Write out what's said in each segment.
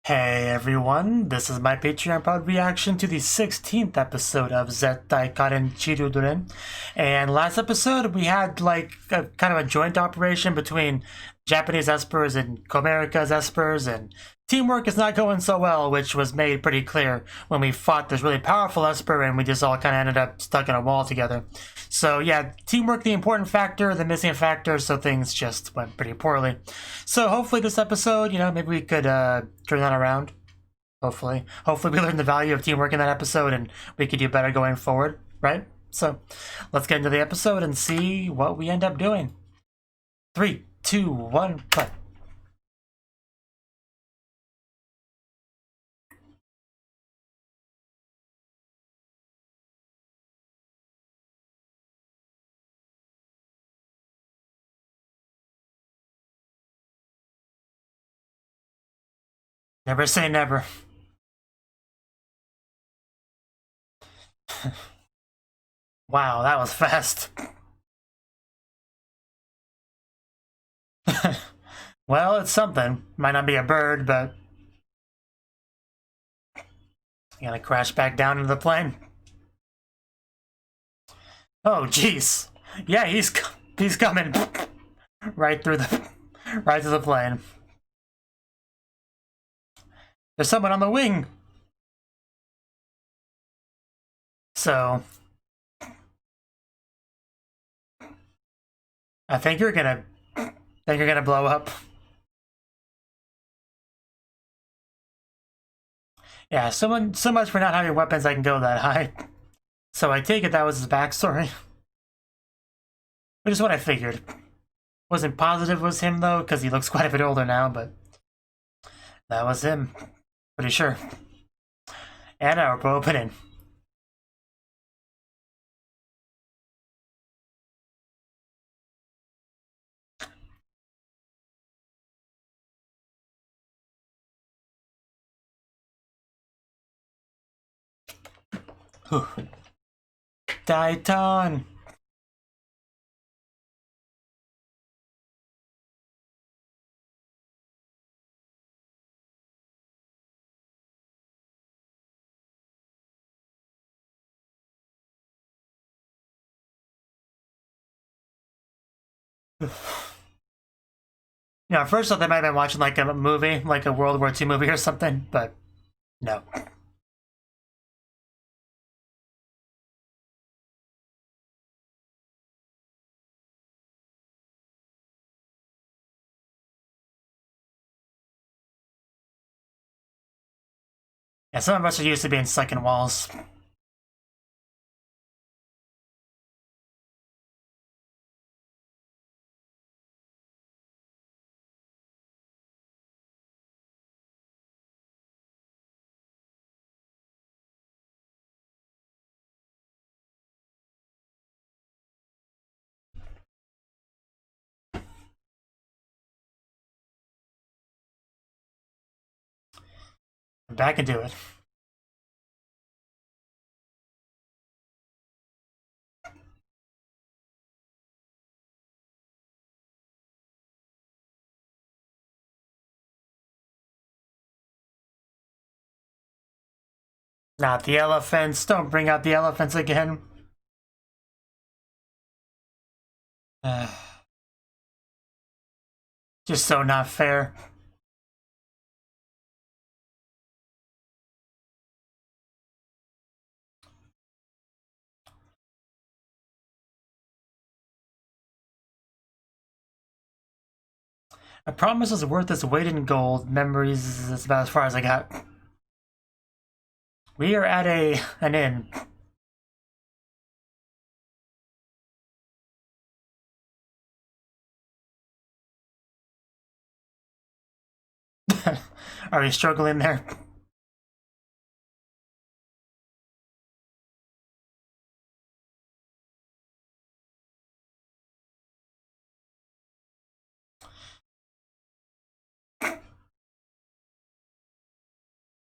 Hey everyone, this is my Patreon proud reaction to the 16th episode of Zettai Karen Children. And last episode we had like a kind of a joint operation between Japanese espers and Comerica's espers, and teamwork is not going so well, which was made pretty clear when we fought this really powerful esper and we just all kind of ended up stuck in a wall together. So yeah, teamwork the important factor, the missing factor, so things just went pretty poorly. So hopefully this episode, maybe we could turn that around. Hopefully we learned the value of teamwork in that episode and we could do better going forward, right? So let's get into the episode and see what we end up doing. 3, 2, 1, play. Never say never. Wow, that was fast. Well, it's something. Might not be a bird, but you gotta crash back down into the plane. Oh, jeez. Yeah, he's coming right through the plane. There's someone on the wing. So I think you're gonna blow up. Yeah, so much for not having weapons that can go that high. So I take it that was his backstory. Which is what I figured. Wasn't positive it was him though, because he looks quite a bit older now, but that was him. Pretty sure. And our opening. Titan! At first I thought they might have been watching like a movie, like a World War II movie or something, but no. Yeah, some of us are used to being stuck in walls. Back into it. Not the elephants. Don't bring out the elephants again. Just so not fair. I promise it's worth its weight in gold. Memories is about as far as I got. We are at an inn. Are you struggling there?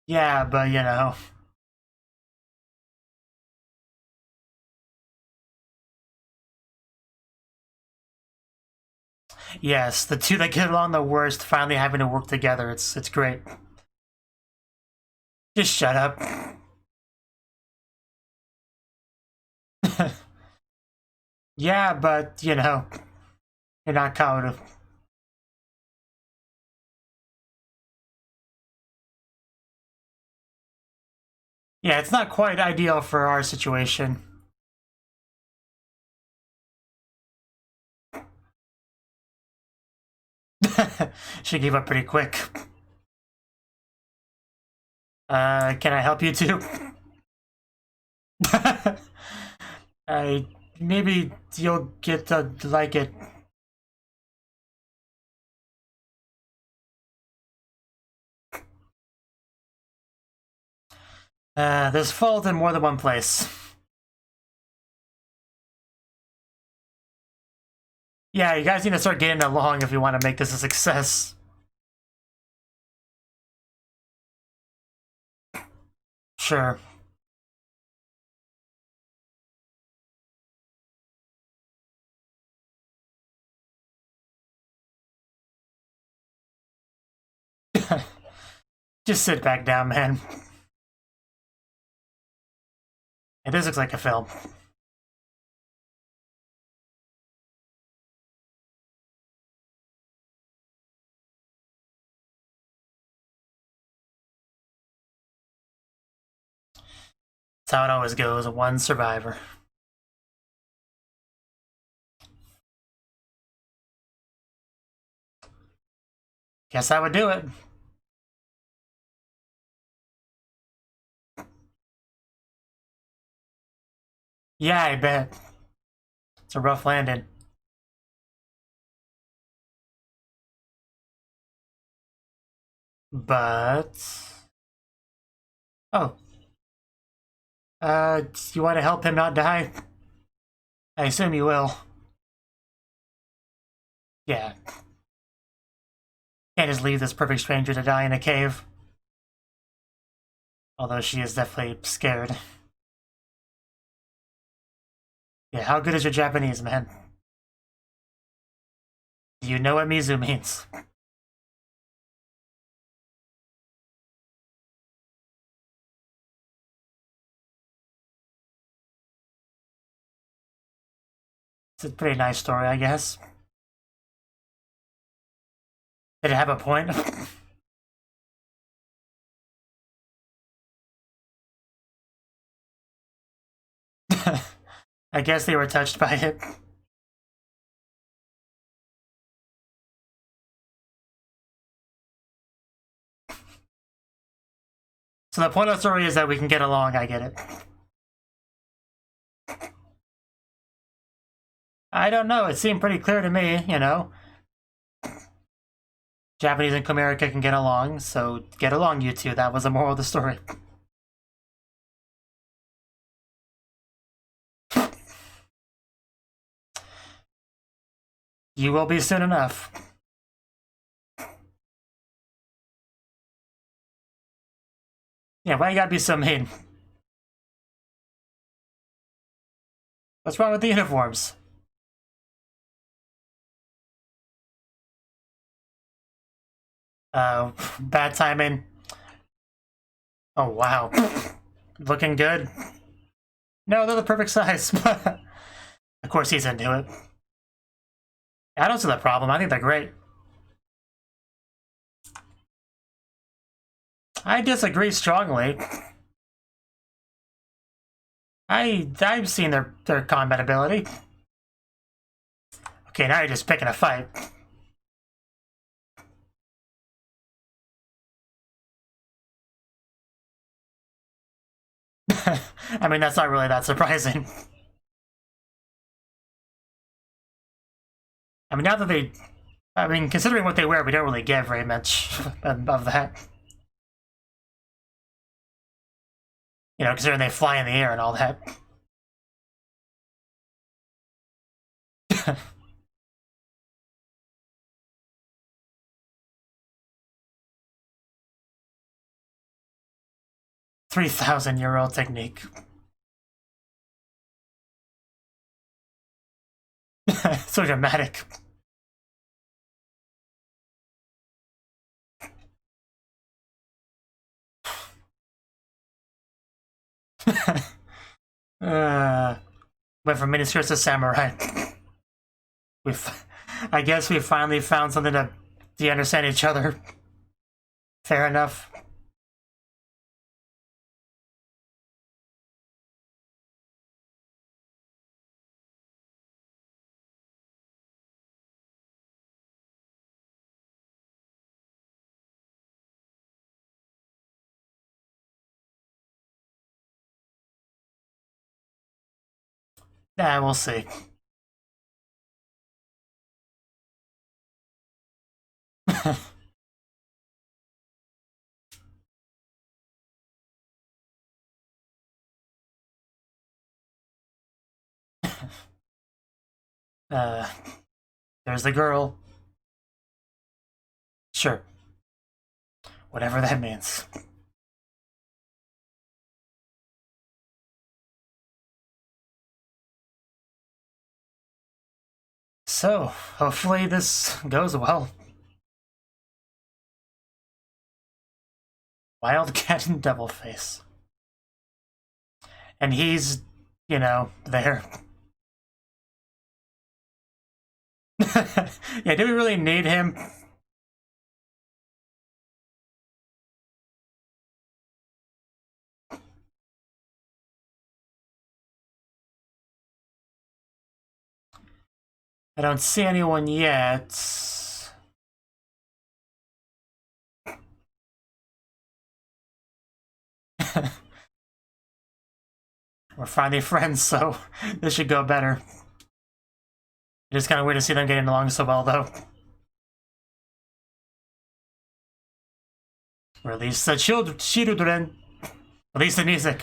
Yeah, but you know. Yes, the two that get along the worst finally having to work together. It's great. Just shut up. Yeah, but, you know, you're not Kaoru. Yeah, it's not quite ideal for our situation. She gave up pretty quick. Can I help you too? Maybe you'll get to like it. There's fault in more than one place. Yeah, you guys need to start getting along if you want to make this a success. Sure. Just sit back down, man. And this looks like a film. That's how it always goes, one survivor. Guess I would do it. Yeah, I bet. It's a rough landing. But... Oh. You want to help him not die? I assume you will. Yeah. Can't just leave this perfect stranger to die in a cave. Although she is definitely scared. Yeah, how good is your Japanese, man? Do you know what Mizu means? It's a pretty nice story, I guess. Did it have a point? I guess they were touched by it. So the point of the story is that we can get along, I get it. I don't know, it seemed pretty clear to me, you know. Japanese and America can get along, so get along, you two. That was the moral of the story. You will be soon enough. Yeah, why you gotta be so mean? What's wrong with the uniforms? Bad timing. Oh, wow. Looking good. No, they're the perfect size. Of course he's into it. I don't see the problem. I think they're great. I disagree strongly. I've seen their combat ability. Okay, now you're just picking a fight. I mean, that's not really that surprising. I mean, now that they... I mean, considering what they wear, we don't really get very much of that. You know, considering they fly in the air and all that. 3,000-year-old technique. So dramatic. Went from miniskirts to samurai. I guess we finally found something to understand each other. Fair enough. Yeah, we'll see. There's the girl. Sure. Whatever that means. So, hopefully this goes well. Wild cat and devil face. And he's, you know, there. Yeah, do we really need him? I don't see anyone yet. We're finally friends, so this should go better. It is kind of weird to see them getting along so well, though. Release the children. Release the music.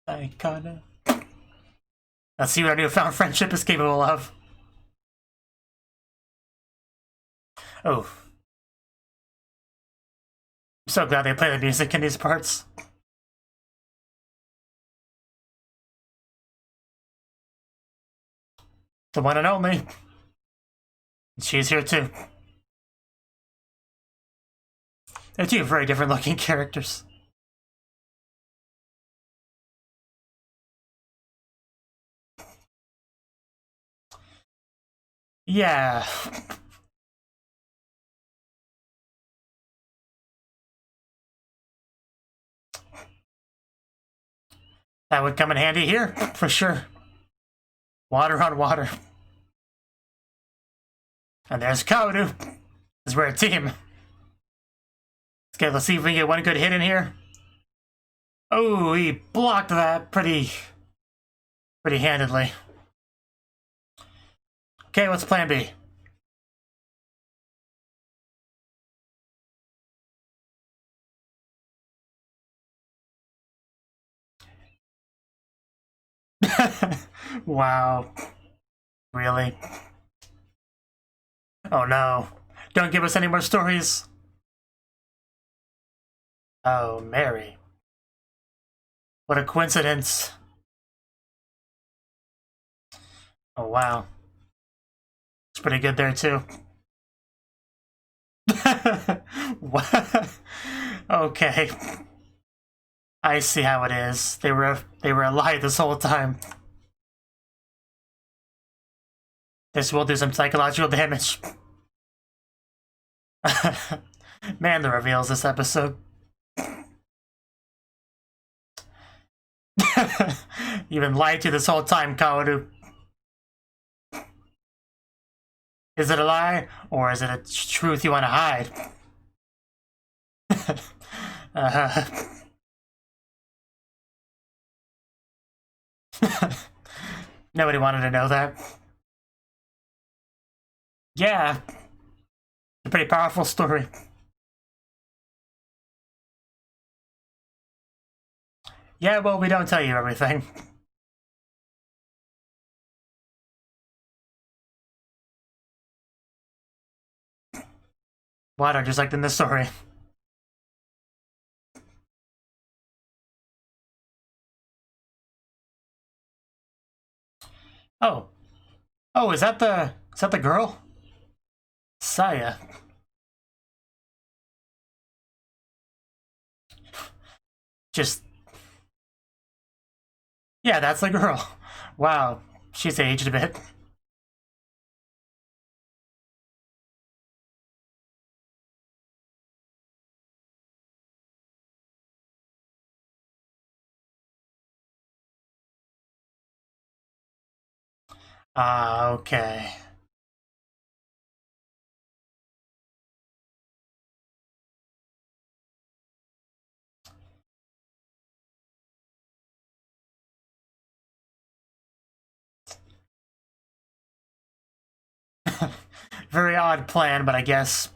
I gotta... Let's see what our newfound friendship is capable of. Oh. I'm so glad they play the music in these parts. The one and only. She's here too. They're two very different looking characters. Yeah. That would come in handy here, for sure. Water on water. And there's Kaoru. Because we're a team. Okay, let's see if we can get one good hit in here. Oh, he blocked that pretty handedly. Okay, what's plan B? Wow. Really? Oh no. Don't give us any more stories. Oh, Mary. What a coincidence. Oh, wow. It's pretty good there, too. What? Okay. I see how it is. They were alive this whole time. This will do some psychological damage. Man, the reveals this episode. You've been lied to this whole time, Kaoru. Is it a lie, or is it a truth you want to hide? Nobody wanted to know that. Yeah. A pretty powerful story. Yeah, well, we don't tell you everything. Water, just like in this story. Oh. Oh, is that the girl? Saya. just... Yeah, that's the girl. Wow, she's aged a bit. Ah, okay. Very odd plan, but I guess...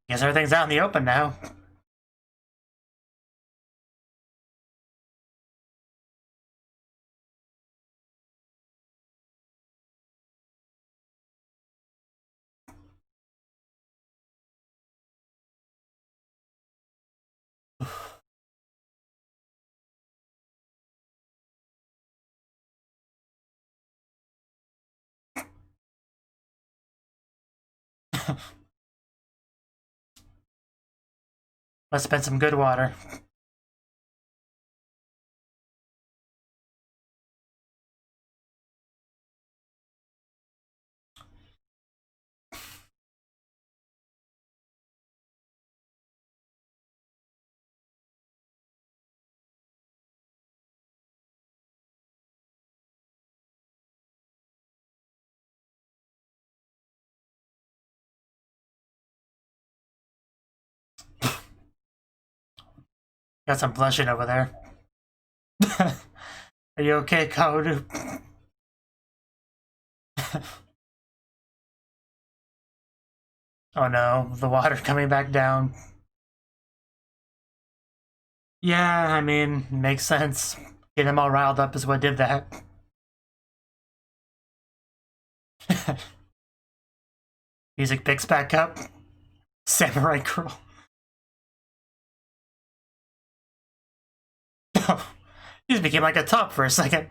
Guess everything's out in the open now. Must have been some good water. Got some blushing over there. Are you okay, Code? Oh no, the water coming back down. Yeah, I mean, makes sense. Get him all riled up is what did that. Music picks back up. Samurai Girl. He just became like a top for a second.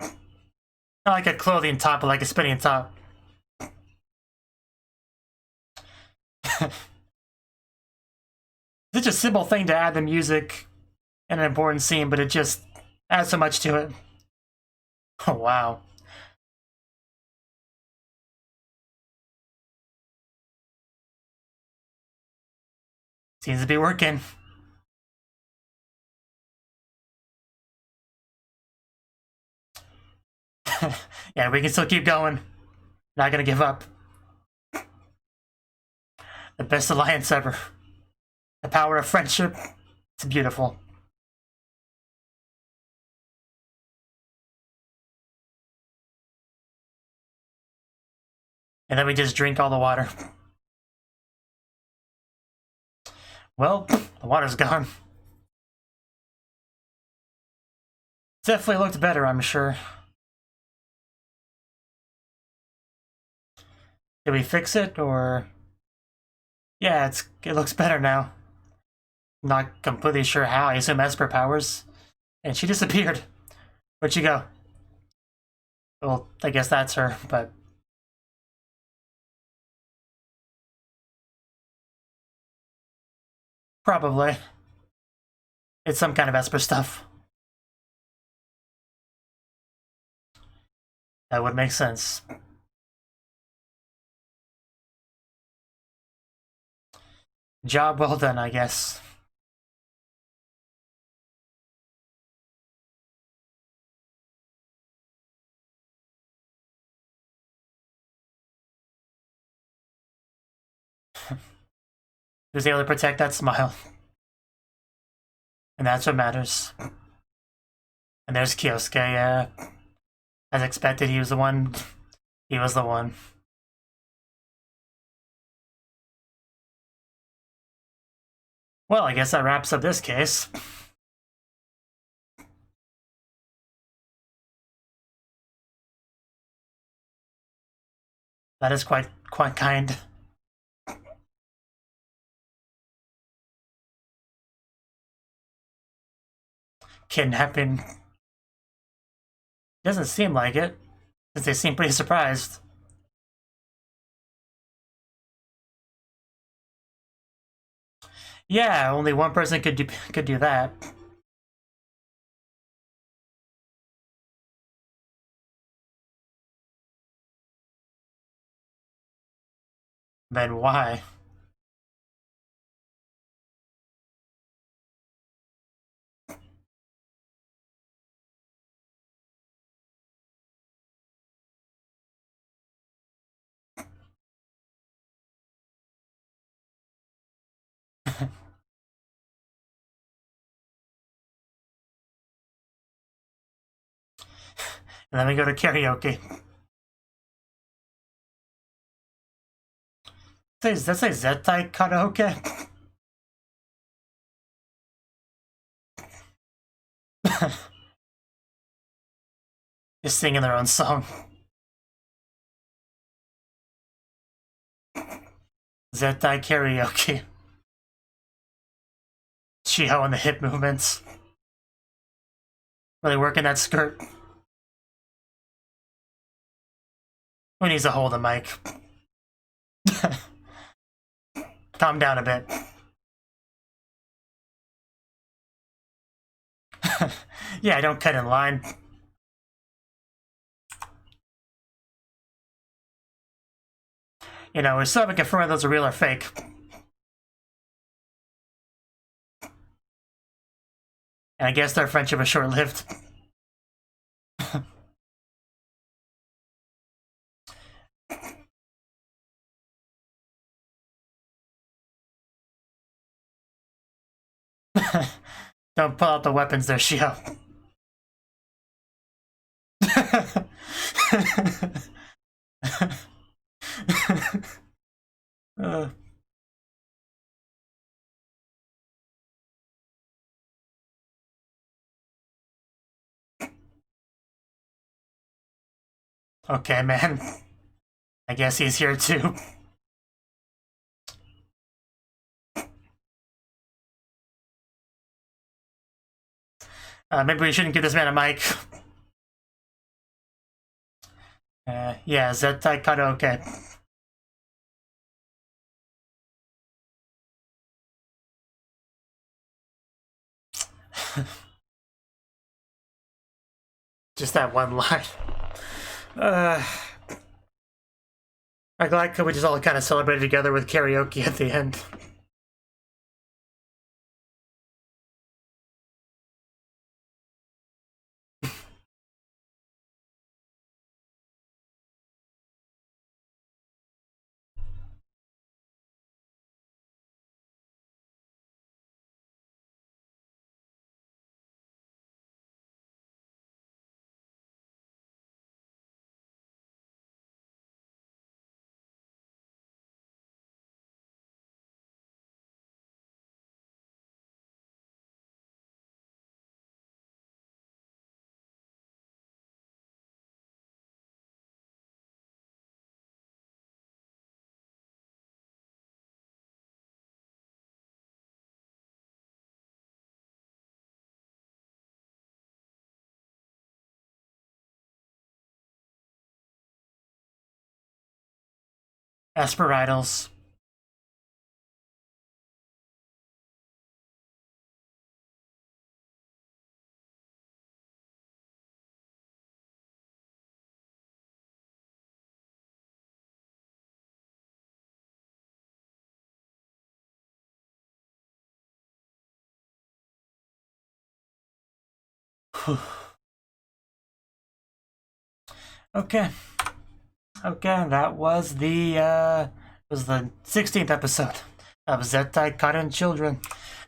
Not like a clothing top, but like a spinning top. Such a simple thing to add the music in an important scene, but it just adds so much to it. Oh, wow. Seems to be working. Yeah, we can still keep going. Not gonna give up. The best alliance ever. The power of friendship. It's beautiful. And then we just drink all the water. Well, the water's gone. Definitely looked better, I'm sure. Did we fix it, or... Yeah, it looks better now. Not completely sure how. I assume Esper powers. And she disappeared. Where'd she go? Well, I guess that's her, but... Probably. It's some kind of Esper stuff. That would make sense. Job well done, I guess. Who's able to protect that smile. And that's what matters. And there's Kyosuke, yeah. As expected, he was the one. He was the one. Well, I guess that wraps up this case. That is quite kind. kidnapping. Doesn't seem like it, since they seem pretty surprised. Yeah, only one person could do that. Then why? And then we go to karaoke. Does that say Zettai karaoke? Just singing their own song. Zettai karaoke. Shiho and the hip movements. Really working that skirt. Who needs to hold the mic? Calm down a bit. Yeah, don't cut in line. You know, we still haven't confirmed those are real or fake. And I guess their friendship is short-lived. Don't pull out the weapons there, Shio. Okay, man. I guess he's here too. Maybe we shouldn't give this man a mic. Yeah, Zettai karaoke. Just that one line. I like how we just all kind of celebrated together with karaoke at the end. Esperitals. Okay. Okay, that was the 16th episode of Zettai Karen Children.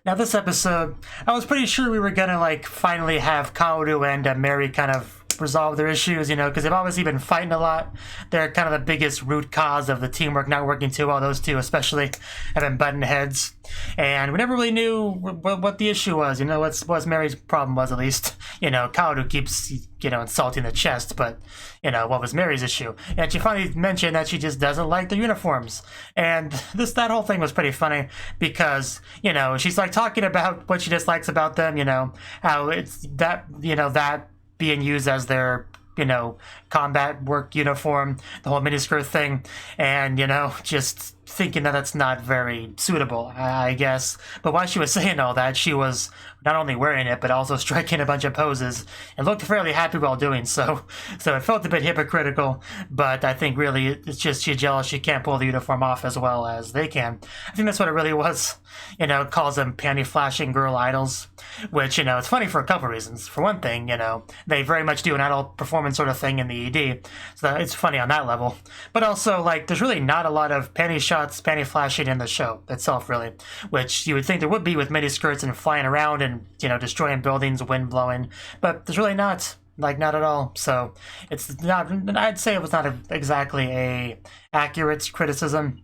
Now this episode, I was pretty sure we were gonna like finally have Kaoru and Mary kind of resolve their issues, you know, because they've obviously been fighting a lot. They're kind of the biggest root cause of the teamwork not working too well. Those two especially have been butting heads, and we never really knew what the issue was, you know, what Mary's problem was, at least. You know, Claud keeps, you know, insulting the chest, but, you know, what was Mary's issue? And she finally mentioned that she just doesn't like the uniforms. And that whole thing was pretty funny because, you know, she's like talking about what she dislikes about them, you know, how it's that, you know, that being used as their, you know, combat work uniform, the whole miniskirt thing, and, you know, just thinking that that's not very suitable, I guess. But while she was saying all that, she was not only wearing it, but also striking a bunch of poses and looked fairly happy while doing so. So it felt a bit hypocritical, but I think really it's just she's jealous she can't pull the uniform off as well as they can. I think that's what it really was. You know, it calls them panty-flashing girl idols, which, you know, it's funny for a couple reasons. For one thing, you know, they very much do an idol performance sort of thing in the ED, so it's funny on that level. But also, like, there's really not a lot of panty shots, panty flashing in the show itself, really, which you would think there would be with miniskirts and flying around and, you know, destroying buildings, wind blowing, but there's really not. Like, not at all. So it's not, I'd say it was not exactly a accurate criticism.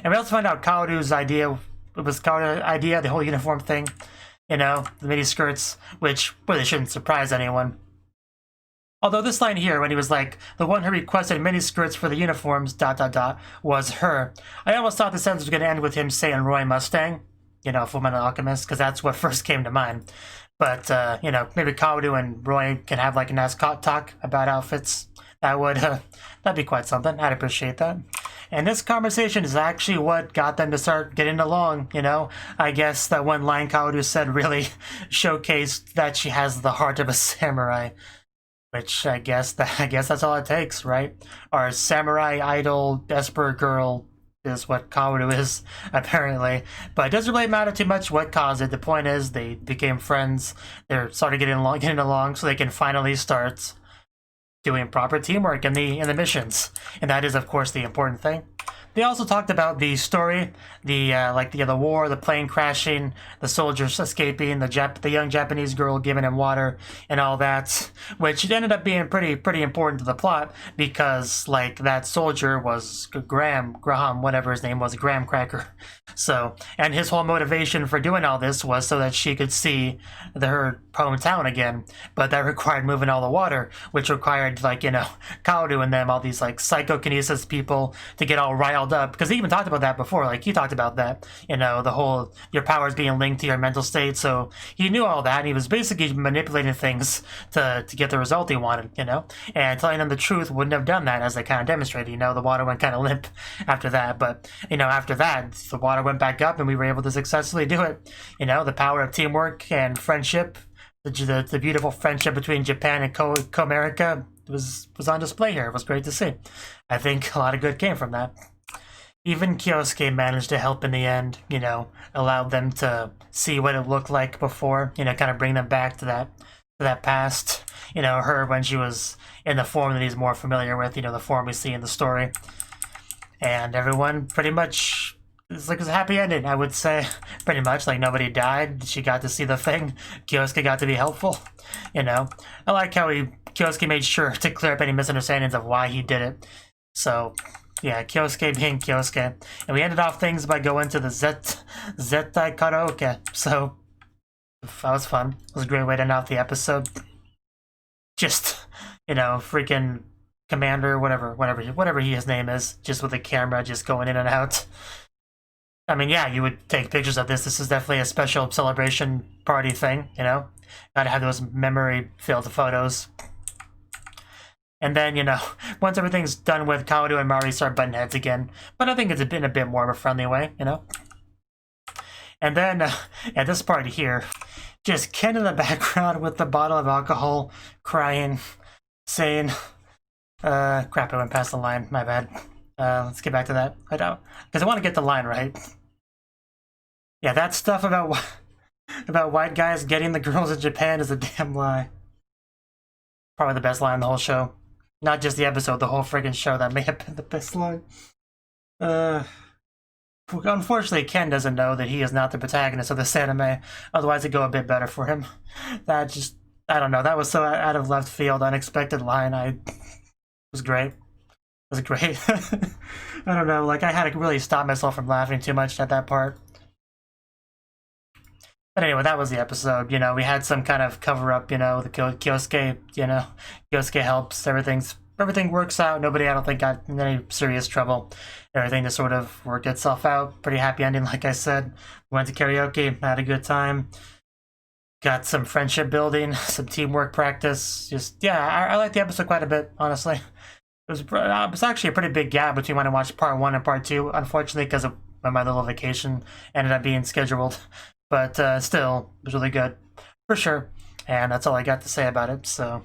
And we also find out Claud's idea, it was Claud's idea, the whole uniform thing, you know, the mini skirts, which really shouldn't surprise anyone. Although this line here, when he was like, the one who requested mini skirts for the uniforms, ... was her. I almost thought the sentence was going to end with him saying Roy Mustang, you know, Fullmetal Alchemist, because that's what first came to mind. But, you know, maybe Claud and Roy can have like a nice talk about outfits. That would, that'd be quite something. I'd appreciate that. And this conversation is actually what got them to start getting along, you know? I guess that one line Claud said really showcased that she has the heart of a samurai. Which I guess that's all it takes, right? Our samurai idol esper girl is what Claud is, apparently. But it doesn't really matter too much what caused it. The point is they became friends. They're started getting along so they can finally start doing proper teamwork in the missions. And that is, of course, the important thing. They also talked about the story, the war, the plane crashing, the soldiers escaping, the young Japanese girl giving him water, and all that, which ended up being pretty important to the plot because, like, that soldier was Graham, whatever his name was, Graham Cracker. So, and his whole motivation for doing all this was so that she could see her hometown again, but that required moving all the water, which required, like, you know, Claud and them, all these, like, psychokinesis people to get all riled up, because he even talked about that before, like, he talked about that, you know, the whole, your powers being linked to your mental state, so he knew all that, and he was basically manipulating things to get the result he wanted, you know, and telling them the truth wouldn't have done that, as they kind of demonstrated, you know, the water went kind of limp after that, but, you know, after that, the water went back up, and we were able to successfully do it, you know, the power of teamwork and friendship, the beautiful friendship between Japan and Comerica was on display here. It was great to see. I think a lot of good came from that. Even Kyosuke managed to help in the end, you know, allowed them to see what it looked like before, you know, kind of bring them back to that past, you know, her when she was in the form that he's more familiar with, you know, the form we see in the story. And everyone pretty much, it's like it was a happy ending, I would say. Pretty much, like, nobody died. She got to see the thing. Kyosuke got to be helpful, you know. I like how Kyosuke made sure to clear up any misunderstandings of why he did it. So, yeah, Kyosuke being Kyosuke. And we ended off things by going to the Zettai Karaoke. So, that was fun. It was a great way to end off the episode. Just, you know, freaking Commander, whatever his name is, just with the camera just going in and out. I mean, yeah, you would take pictures of this. This is definitely a special celebration party thing, you know? Gotta have those memory-filled photos. And then, you know, once everything's done with, Claud and Mari start butting heads again. But I think it's in a bit more of a friendly way, you know? And then, at this part here, just Ken in the background with the bottle of alcohol, crying, saying, crap, I went past the line, my bad. Let's get back to that. Because I want to get the line right. Yeah, that stuff about white guys getting the girls in Japan is a damn lie. Probably the best line in the whole show. Not just the episode, the whole friggin' show. That may have been the best line. Unfortunately, Ken doesn't know that he is not the protagonist of this anime. Otherwise, it'd go a bit better for him. That just I don't know, that was so out of left field, unexpected line. It was great. It was great. I don't know, like I had to really stop myself from laughing too much at that part. But anyway, that was the episode. You know, we had some kind of cover up, you know, the Kyosuke, you know, Kyosuke helps, everything works out. Nobody, I don't think, got in any serious trouble. Everything just sort of worked itself out. Pretty happy ending, like I said. Went to karaoke, had a good time. Got some friendship building, some teamwork practice. Just, yeah, I like the episode quite a bit, honestly. It was actually a pretty big gap between when I watched part 1 and part 2, unfortunately, because of my little vacation ended up being scheduled. But still, it was really good, for sure. And that's all I got to say about it, so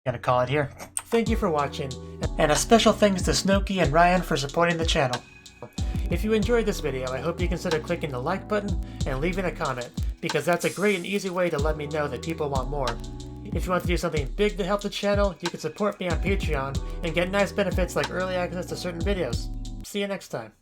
gonna call it here. Thank you for watching, and a special thanks to Cnouki and Ryan for supporting the channel. If you enjoyed this video, I hope you consider clicking the like button and leaving a comment, because that's a great and easy way to let me know that people want more. If you want to do something big to help the channel, you can support me on Patreon and get nice benefits like early access to certain videos. See you next time.